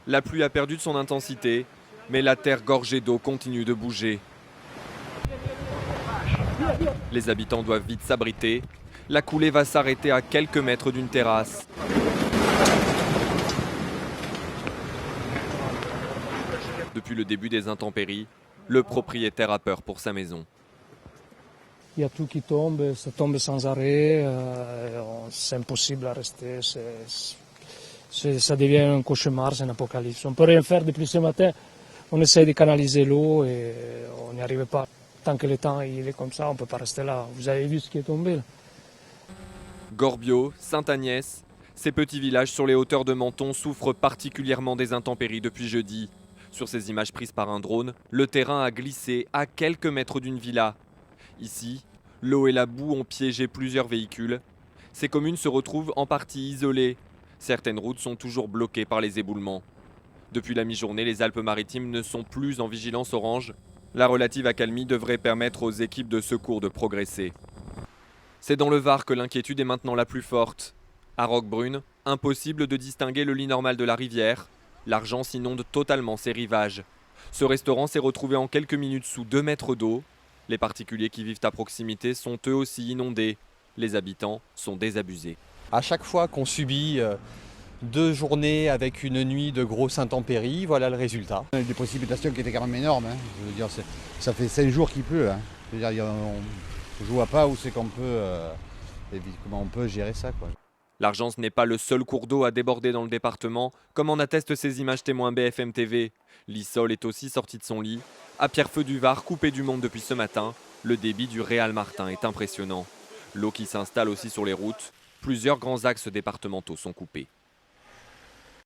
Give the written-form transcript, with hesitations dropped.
La pluie a perdu de son intensité, mais la terre gorgée d'eau continue de bouger. Les habitants doivent vite s'abriter. La coulée va s'arrêter à quelques mètres d'une terrasse. Depuis le début des intempéries, le propriétaire a peur pour sa maison. Il y a tout qui tombe, ça tombe sans arrêt, c'est impossible à rester, ça devient un cauchemar, c'est un apocalypse. On ne peut rien faire depuis ce matin, on essaie de canaliser l'eau et on n'y arrive pas. Tant que le temps il est comme ça, on ne peut pas rester là. Vous avez vu ce qui est tombé là. Gorbio, Sainte-Agnès, ces petits villages sur les hauteurs de Menton souffrent particulièrement des intempéries depuis jeudi. Sur ces images prises par un drone, le terrain a glissé à quelques mètres d'une villa. Ici, l'eau et la boue ont piégé plusieurs véhicules. Ces communes se retrouvent en partie isolées. Certaines routes sont toujours bloquées par les éboulements. Depuis la mi-journée, les Alpes-Maritimes ne sont plus en vigilance orange. La relative accalmie devrait permettre aux équipes de secours de progresser. C'est dans le Var que l'inquiétude est maintenant la plus forte. À Roquebrune, impossible de distinguer le lit normal de la rivière. L'Argence inonde totalement ses rivages. Ce restaurant s'est retrouvé en quelques minutes sous 2 mètres d'eau. Les particuliers qui vivent à proximité sont eux aussi inondés. Les habitants sont désabusés. À chaque fois qu'on subit 2 journées avec une nuit de grosses intempéries, voilà le résultat. Des précipitations qui étaient quand même énormes. Je veux dire, ça fait 5 jours qu'il pleut. Je veux dire, je ne vois pas où c'est qu'on peut, comment on peut gérer ça, quoi. L'Argence n'est pas le seul cours d'eau à déborder dans le département, comme en attestent ces images témoins BFM TV. L'Issol est aussi sorti de son lit. À Pierrefeu du Var, coupé du monde depuis ce matin, le débit du Réal Martin est impressionnant. L'eau qui s'installe aussi sur les routes. Plusieurs grands axes départementaux sont coupés.